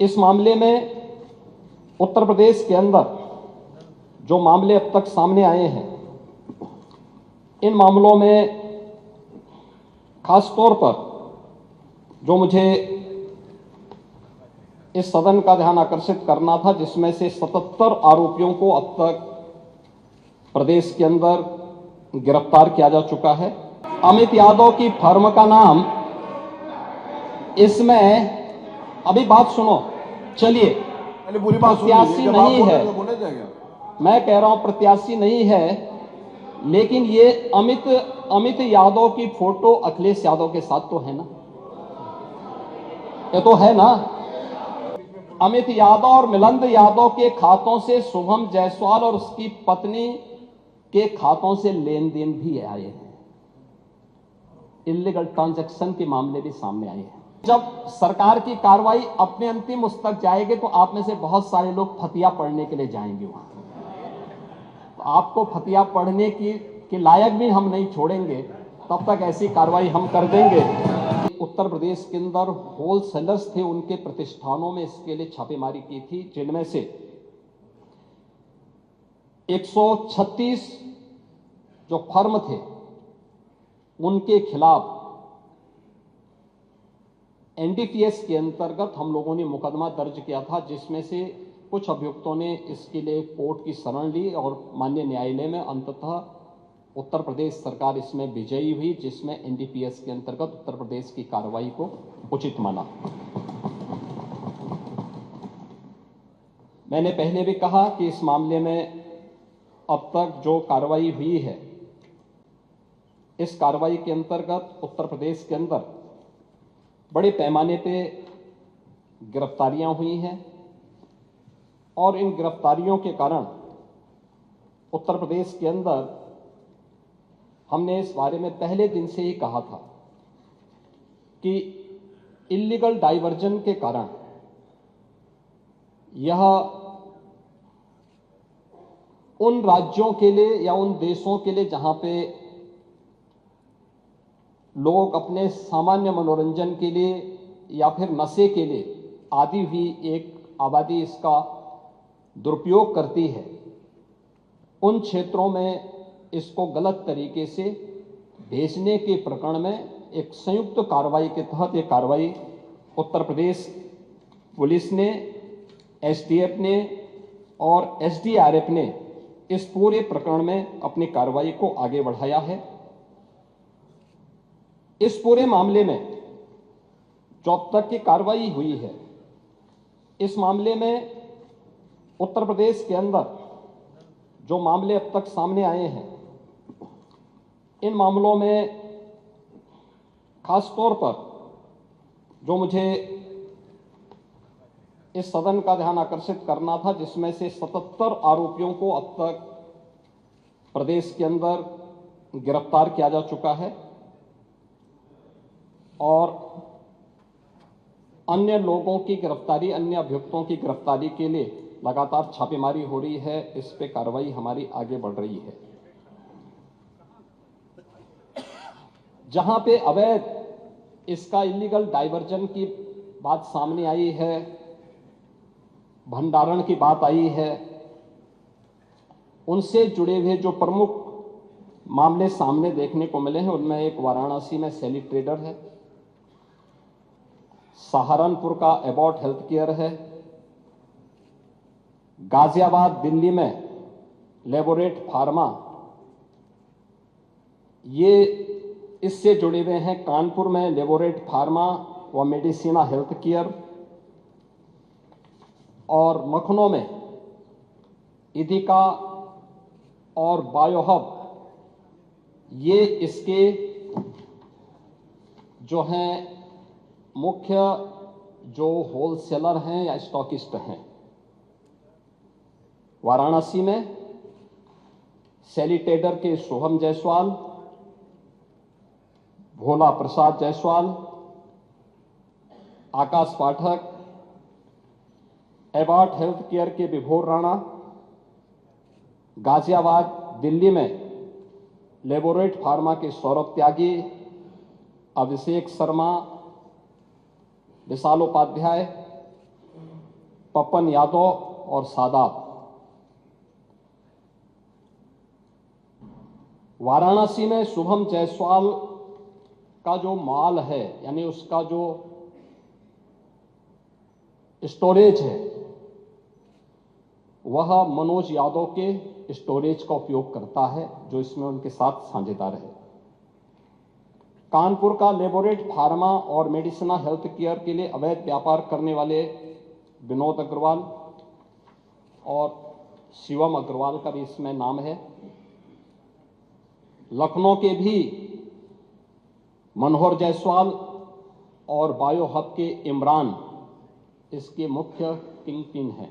इस मामले में उत्तर प्रदेश के अंदर जो मामले अब तक सामने आए हैं, इन मामलों में खास तौर पर जो मुझे इस सदन का ध्यान आकर्षित करना था, जिसमें से 77 आरोपियों को अब तक प्रदेश के अंदर गिरफ्तार किया जा चुका है। अमित यादव की फर्म का नाम, इसमें अभी बात सुनो, चलिए, प्रत्याशी नहीं है, मैं कह रहा हूं प्रत्याशी नहीं है, लेकिन ये अमित यादव की फोटो अखिलेश यादव के साथ तो है ना, ये तो है ना। अमित यादव और मिलिंद यादव के खातों से शुभम जायसवाल और उसकी पत्नी के खातों से लेन देन भी आए हैं, इल्लीगल ट्रांजैक्शन के मामले भी सामने आए हैं। जब सरकार की कार्रवाई अपने अंतिम उस तक जाएगी तो आप में से बहुत सारे लोग फतिया पढ़ने के लिए जाएंगे वहां, तो आपको फतिया पढ़ने के लायक भी हम नहीं छोड़ेंगे, तब तक ऐसी कार्रवाई हम कर देंगे। उत्तर प्रदेश के अंदर होलसेलर्स थे, उनके प्रतिष्ठानों में इसके लिए छापेमारी की थी, जिनमें से 136 जो फर्म थे उनके खिलाफ एनडीपीएस के अंतर्गत हम लोगों ने मुकदमा दर्ज किया था, जिसमें से कुछ अभियुक्तों ने इसके लिए कोर्ट की शरण ली और माननीय न्यायालय में अंततः उत्तर प्रदेश सरकार इसमें विजयी हुई, जिसमें एनडीपीएस के अंतर्गत उत्तर प्रदेश की कार्रवाई को उचित माना। मैंने पहले भी कहा कि इस मामले में अब तक जो कार्रवाई हुई है, इस कार्रवाई के अंतर्गत उत्तर प्रदेश के अंदर बड़े पैमाने पे गिरफ्तारियां हुई हैं और इन गिरफ्तारियों के कारण उत्तर प्रदेश के अंदर हमने इस बारे में पहले दिन से ही कहा था कि इल्लीगल डाइवर्जन के कारण यह उन राज्यों के लिए या उन देशों के लिए जहां पे लोग अपने सामान्य मनोरंजन के लिए या फिर नशे के लिए आदि हुई एक आबादी इसका दुरुपयोग करती है, उन क्षेत्रों में इसको गलत तरीके से भेजने के प्रकरण में एक संयुक्त कार्रवाई के तहत ये कार्रवाई उत्तर प्रदेश पुलिस ने, एसटीएफ ने और एसडीआरएफ ने इस पूरे प्रकरण में अपनी कार्रवाई को आगे बढ़ाया है। इस पूरे मामले में जो अब तक की कार्रवाई हुई है, इस मामले में उत्तर प्रदेश के अंदर जो मामले अब तक सामने आए हैं, इन मामलों में खास तौर पर जो मुझे इस सदन का ध्यान आकर्षित करना था, जिसमें से 77 आरोपियों को अब तक प्रदेश के अंदर गिरफ्तार किया जा चुका है और अन्य लोगों की गिरफ्तारी, अन्य अभियुक्तों की गिरफ्तारी के लिए लगातार छापेमारी हो रही है। इस पे कार्रवाई हमारी आगे बढ़ रही है। जहां पे अवैध इसका इल्लीगल डाइवर्जन की बात सामने आई है, भंडारण की बात आई है, उनसे जुड़े हुए जो प्रमुख मामले सामने देखने को मिले हैं, उनमें एक वाराणसी में सैली ट्रेडर है, सहारनपुर का एबॉट हेल्थ केयर है, गाजियाबाद दिल्ली में लेबोरेट फार्मा, ये इससे जुड़े हुए हैं कानपुर में लेबोरेट फार्मा व मेडिसिना हेल्थ केयर, और लखनऊ में इदिका और बायोहब, ये इसके जो हैं मुख्य जो होलसेलर हैं या स्टॉकिस्ट हैं। वाराणसी में सैली ट्रेडर के शुभम जायसवाल, भोला प्रसाद जायसवाल, आकाश पाठक, एबॉट हेल्थ केयर के विभोर राणा, गाजियाबाद दिल्ली में लेबोरेट फार्मा के सौरभ त्यागी, अभिषेक शर्मा, विशाल उपाध्याय, पप्पन यादव और सादात। वाराणसी में शुभम जायसवाल का जो माल है, यानी उसका जो स्टोरेज है, वह मनोज यादव के स्टोरेज का उपयोग करता है, जो इसमें उनके साथ साझेदार है। कानपुर का लेबोरेट फार्मा और मेडिसिना हेल्थ केयर के लिए अवैध व्यापार करने वाले विनोद अग्रवाल और शिवम अग्रवाल का भी इसमें नाम है। लखनऊ के भी मनोहर जायसवाल और बायो हब के इमरान इसके मुख्य किंग पिन हैं,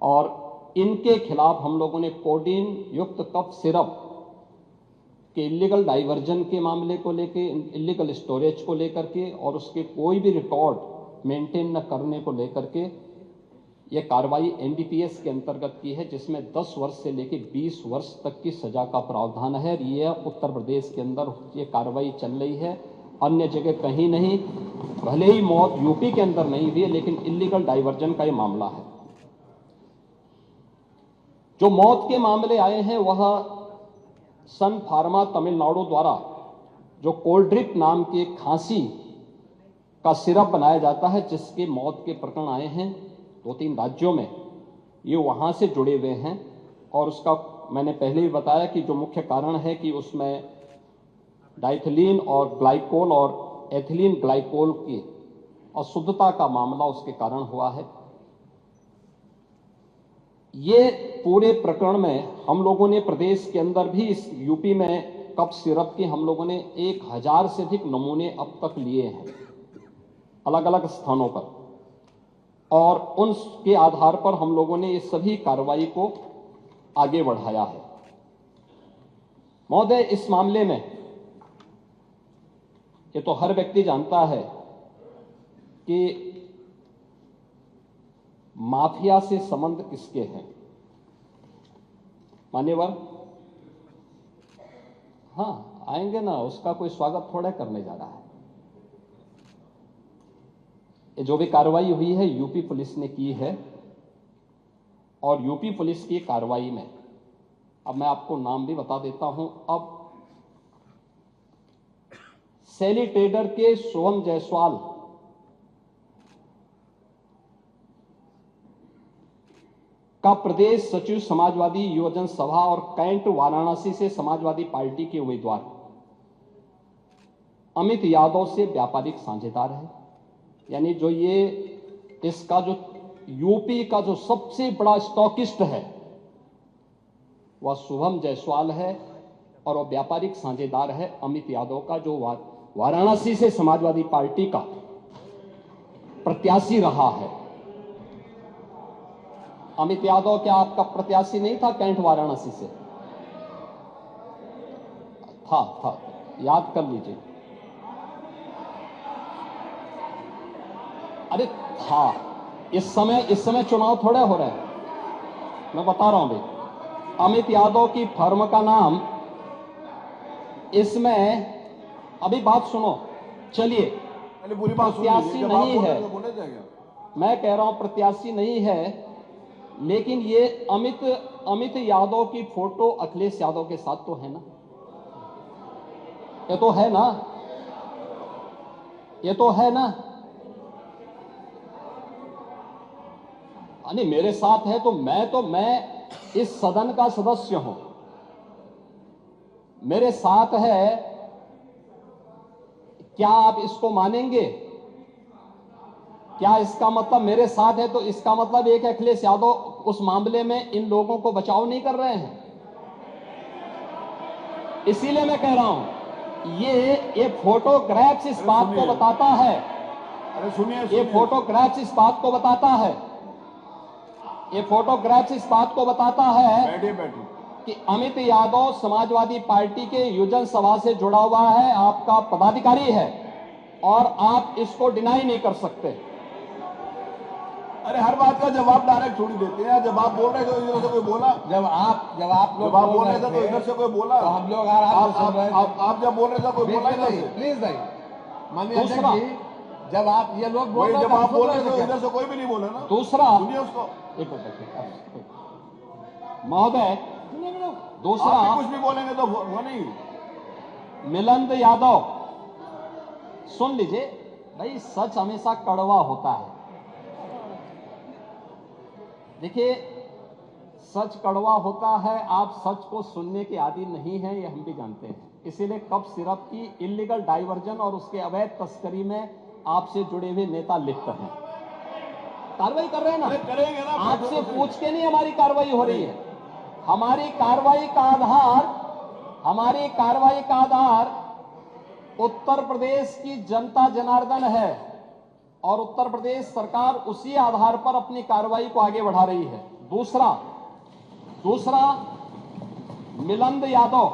और इनके खिलाफ हम लोगों ने कोडीन युक्त कफ सिरप के इलीगल डाइवर्जन के मामले को लेके, इलीगल स्टोरेज को लेकर के और उसके कोई भी रिकॉर्ड मेंटेन न करने को लेकर के ये कार्रवाई एनडीपीएस के अंतर्गत की है, जिसमें 10 वर्ष से लेकर 20 वर्ष तक की सजा का प्रावधान है। ये उत्तर प्रदेश के अंदर ये कार्रवाई चल रही है, अन्य जगह कहीं नहीं। भले ही मौत यूपी के अंदर नहीं हुई है, लेकिन इलीगल डाइवर्जन का ये मामला है। जो मौत के मामले आए हैं वह सन फार्मा तमिलनाडु द्वारा जो कोल्ड ड्रिप नाम के खांसी का सिरप बनाया जाता है, जिसके मौत के प्रकरण आए हैं 2-3 राज्यों में, ये वहां से जुड़े हुए हैं। और उसका मैंने पहले ही बताया कि जो मुख्य कारण है कि उसमें डाइथिलीन और ग्लाइकोल और एथिलीन ग्लाइकोल की अशुद्धता का मामला उसके कारण हुआ है। ये पूरे प्रकरण में हम लोगों ने प्रदेश के अंदर भी, इस यूपी में कफ सिरप के हम लोगों ने 1000 से अधिक नमूने अब तक लिए हैं अलग अलग स्थानों पर, और उनके आधार पर हम लोगों ने इस सभी कार्रवाई को आगे बढ़ाया है। महोदय, इस मामले में ये तो हर व्यक्ति जानता है कि माफिया से संबंध किसके हैं। मान्यवर, हाँ आएंगे ना, उसका कोई स्वागत थोड़ा करने जा रहा है। ये जो भी कार्रवाई हुई है यूपी पुलिस ने की है, और यूपी पुलिस की कार्रवाई में अब मैं आपको नाम भी बता देता हूं। अब सैली ट्रेडर के शुभम जायसवाल का प्रदेश सचिव समाजवादी युवजन सभा और कैंट वाराणसी से समाजवादी पार्टी के उम्मीदवार अमित यादव से व्यापारिक साझेदार है। यानी जो ये इसका जो यूपी का जो सबसे बड़ा स्टॉकिस्ट है वह शुभम जायसवाल है, और वह व्यापारिक साझेदार है अमित यादव का, जो वाराणसी से समाजवादी पार्टी का प्रत्याशी रहा है। अमित यादव क्या आपका प्रत्याशी नहीं था कैंट वाराणसी से? था, याद कर लीजिए। अरे था, इस समय चुनाव थोड़े हो रहे हैं, मैं बता रहा हूं भाई। अमित यादव की फर्म का नाम इसमें, अभी बात सुनो, चलिए, प्रत्याशी नहीं है, मैं कह रहा हूं प्रत्याशी नहीं है, लेकिन ये अमित यादव की फोटो अखिलेश यादव के साथ तो है ना, ये तो है ना, ये तो है ना। नहीं, मेरे साथ है तो मैं इस सदन का सदस्य हूं, मेरे साथ है, क्या आप इसको मानेंगे? क्या इसका मतलब मेरे साथ है तो इसका मतलब एक अखिलेश यादव उस मामले में इन लोगों को बचाव नहीं कर रहे हैं? इसीलिए मैं कह रहा हूं ये फोटोग्राफ्स इस बात को बताता है। अरे सुनिए, ये फोटोग्राफ्स इस बात को बताता है, ये फोटोग्राफ्स इस बात को बताता है बैठिए कि अमित यादव समाजवादी पार्टी के युवजन सभा से जुड़ा हुआ है, आपका पदाधिकारी है, और आप इसको डिनाई नहीं कर सकते। अरे हर बात का जवाब डायरेक्ट थोड़ी देते हैं। जब आप बोल रहे थे तो इधर से कोई बोला, जब आप लोग बोल रहे थे तो इधर से कोई बोला, तो हम लोग आप जब बोल रहे थे कोई बोला इधर से? प्लीज भाई, माननीय अध्यक्ष जी, जब आप ये लोग बोल वही रहे जब थे, आप सुन बोल रहे रहे थे थे क्या? इधर से कोई भी नहीं बोला ना, दूसरा, सुनिए उसको। एक मिनट महोदय, दूसरा आप भी कुछ भी बोलेंगे तो वो नहीं। मिलिंद यादव, सुन लीजिए भाई, सच हमेशा कड़वा होता है। देखिए, सच कड़वा होता है, आप सच को सुनने के आदी नहीं हैं, ये हम भी जानते हैं। इसीलिए कप सिरप की इलीगल डाइवर्जन और उसके अवैध तस्करी में आपसे जुड़े हुए नेता लिप्त हैं। कार्रवाई कर रहे हैं ना, अरे करेंगे ना, आपसे पूछ के नहीं हमारी कार्रवाई हो रही है। हमारी कार्रवाई का आधार उत्तर प्रदेश की जनता जनार्दन है और उत्तर प्रदेश सरकार उसी आधार पर अपनी कार्रवाई को आगे बढ़ा रही है। दूसरा मिलिंद यादव,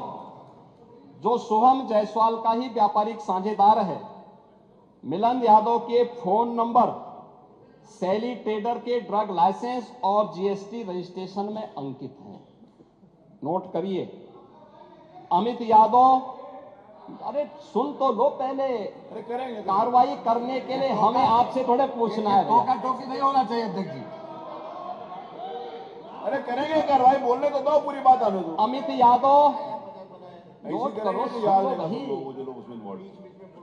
जो शुभम जायसवाल का ही व्यापारिक साझेदार है, मिलिंद यादव के फोन नंबर सैली ट्रेडर के ड्रग लाइसेंस और जीएसटी रजिस्ट्रेशन में अंकित हैं। नोट करिए। अमित यादव, अरे सुन तो लो पहले। अरे करेंगे। कार्रवाई करने के लिए हमें आपसे थोड़े पूछना है भैया। टोका टोकी नहीं होना चाहिए अध्यक्ष जी। अरे करेंगे कार्रवाई, बोलने तो दो, पूरी बात आने दो। अमित यादव, ऐसी नोट करेंगे करो, तो याद सुन लो रहेगा भाई। सब लोगों, जो लोग उसमें इन्वॉल्व।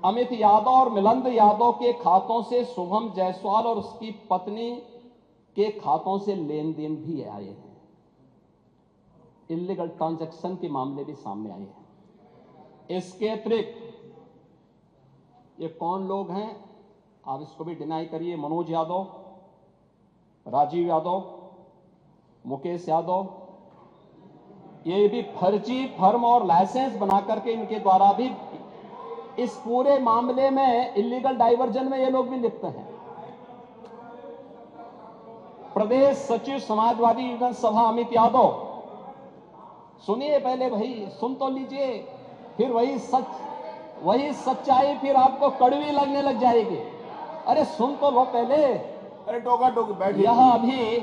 अमित यादव और मिलिंद यादव के खातों से शुभम जायसवाल और उसकी पत्नी के खातों से लेन देन भी आए हैं। इलीगल ट्रांजैक्शन के मामले भी सामने आए हैं। इसके अतिरिक्त ये कौन लोग हैं, आप इसको भी डिनाई करिए। मनोज यादव, राजीव यादव, मुकेश यादव, ये भी फर्जी फर्म और लाइसेंस बनाकर के इनके द्वारा भी इस पूरे मामले में इलीगल डाइवर्जन में ये लोग भी लिप्त हैं। प्रदेश सचिव समाजवादी युवजन सभा अमित यादव, सुनिए पहले भाई, सुन तो लीजिए, फिर वही सच्चाई फिर आपको कड़वी लगने लग जाएगी। अरे सुन तो लो पहले। अरे टोका टोकी बैठिए। यह अभी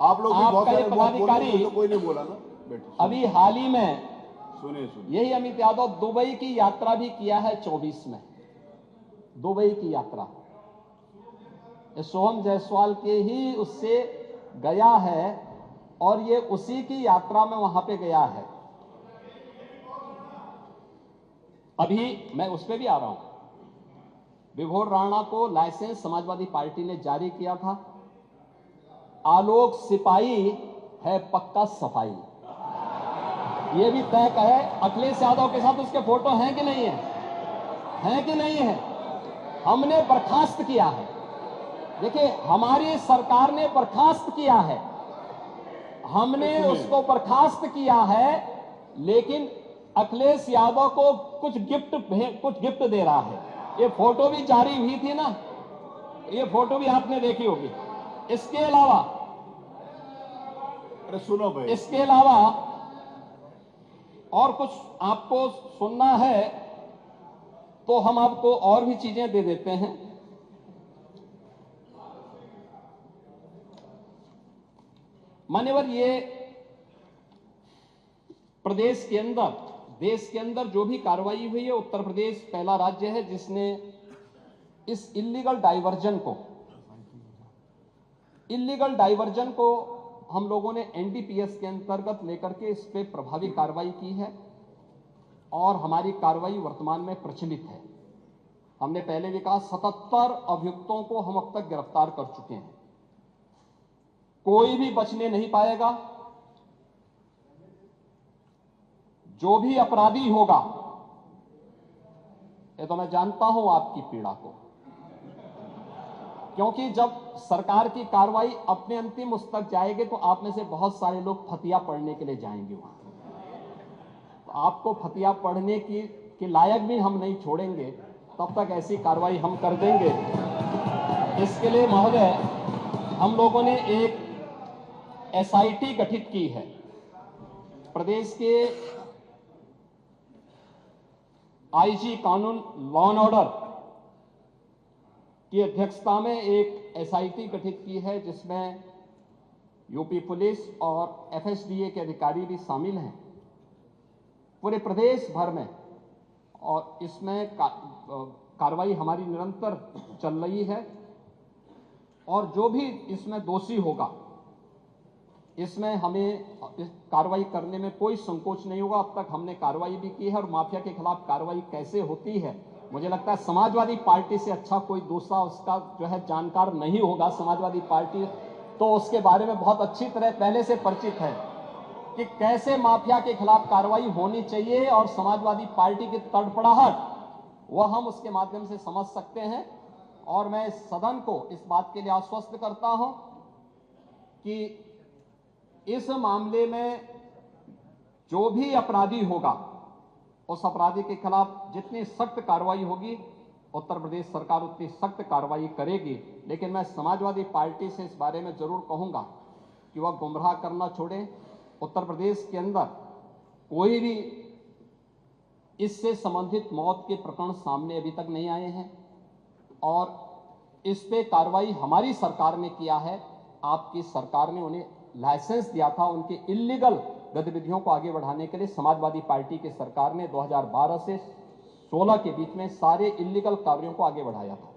आप लोग भी बहुत आपका सारे ये बहुत बोले, पदाधिकारी तो कोई नहीं बोला ना। बैठिए। अभी हाल ही में सुनिए सुनिए। यही अमित यादव दुबई की यात्रा भी किया है 24 में। दुबई की यात्रा शुभम जायसवाल के ही उससे गया है और ये उसी की यात्रा में वहां पे गया है। अभी मैं उस पर भी आ रहा हूं। विभोर राणा को लाइसेंस समाजवादी पार्टी ने जारी किया था। आलोक सिपाही है पक्का सफाई, ये भी तय है। अखिलेश यादव के साथ उसके फोटो हैं कि नहीं है? हैं कि नहीं है? हमने बर्खास्त किया है। देखिए, हमारी सरकार ने बर्खास्त किया है, हमने उसको बर्खास्त किया है, लेकिन अखिलेश यादव को कुछ गिफ्ट दे रहा है। ये फोटो भी जारी हुई थी ना, ये फोटो भी आपने देखी होगी। इसके अलावा अरे सुनो भाई, इसके अलावा और कुछ आपको सुनना है तो हम आपको और भी चीजें दे देते हैं। मान्यवर, ये प्रदेश के अंदर, देश के अंदर जो भी कार्रवाई हुई है, उत्तर प्रदेश पहला राज्य है जिसने इस इलीगल डाइवर्जन को हम लोगों ने एनडीपीएस के अंतर्गत लेकर के इस पे प्रभावी कार्रवाई की है और हमारी कार्रवाई वर्तमान में प्रचलित है। हमने पहले भी कहा 77 अभियुक्तों को हम अब तक गिरफ्तार कर चुके हैं। कोई भी बचने नहीं पाएगा। जो भी अपराधी होगा, ये तो मैं जानता हूं आपकी पीड़ा को, क्योंकि जब सरकार की कार्रवाई अपने अंतिम उस तक जाएगी तो आप में से बहुत सारे लोग फतिया पढ़ने के लिए जाएंगे वहां। तो आपको फतिया पढ़ने के लायक भी हम नहीं छोड़ेंगे, तब तक ऐसी कार्रवाई हम कर देंगे। इसके लिए महोदय, हम लोगों ने एक एसआईटी गठित की है। प्रदेश के आईजी कानून लॉ एंड ऑर्डर की अध्यक्षता में एक एसआईटी गठित की है, जिसमें यूपी पुलिस और एफएसडीए के अधिकारी भी शामिल हैं पूरे प्रदेश भर में। और इसमें कार्रवाई हमारी निरंतर चल रही है और जो भी इसमें दोषी होगा इसमें हमें इस कार्रवाई करने में कोई संकोच नहीं होगा। अब तक हमने कार्रवाई भी की है और माफिया के खिलाफ कार्रवाई कैसे होती है, मुझे लगता है समाजवादी पार्टी से अच्छा कोई दूसरा उसका जो है जानकार नहीं होगा। समाजवादी पार्टी तो उसके बारे में बहुत अच्छी तरह पहले से परिचित है कि कैसे माफिया के खिलाफ कार्रवाई होनी चाहिए और समाजवादी पार्टी की तड़पड़ाहट वह हम उसके माध्यम से समझ सकते हैं। और मैं सदन को इस बात के लिए आश्वस्त करता हूं कि इस मामले में जो भी अपराधी होगा उस अपराधी के खिलाफ जितनी सख्त कार्रवाई होगी उत्तर प्रदेश सरकार उतनी सख्त कार्रवाई करेगी। लेकिन मैं समाजवादी पार्टी से इस बारे में जरूर कहूंगा कि वह गुमराह करना छोड़े। उत्तर प्रदेश के अंदर कोई भी इससे संबंधित मौत के प्रकरण सामने अभी तक नहीं आए हैं और इस पे कार्रवाई हमारी सरकार ने किया है। आपकी सरकार ने उन्हें लाइसेंस दिया था उनके इल्लीगल गतिविधियों को आगे बढ़ाने के लिए। समाजवादी पार्टी की सरकार ने 2012 से 16 के बीच में सारे इल्लीगल कार्यों को आगे बढ़ाया था।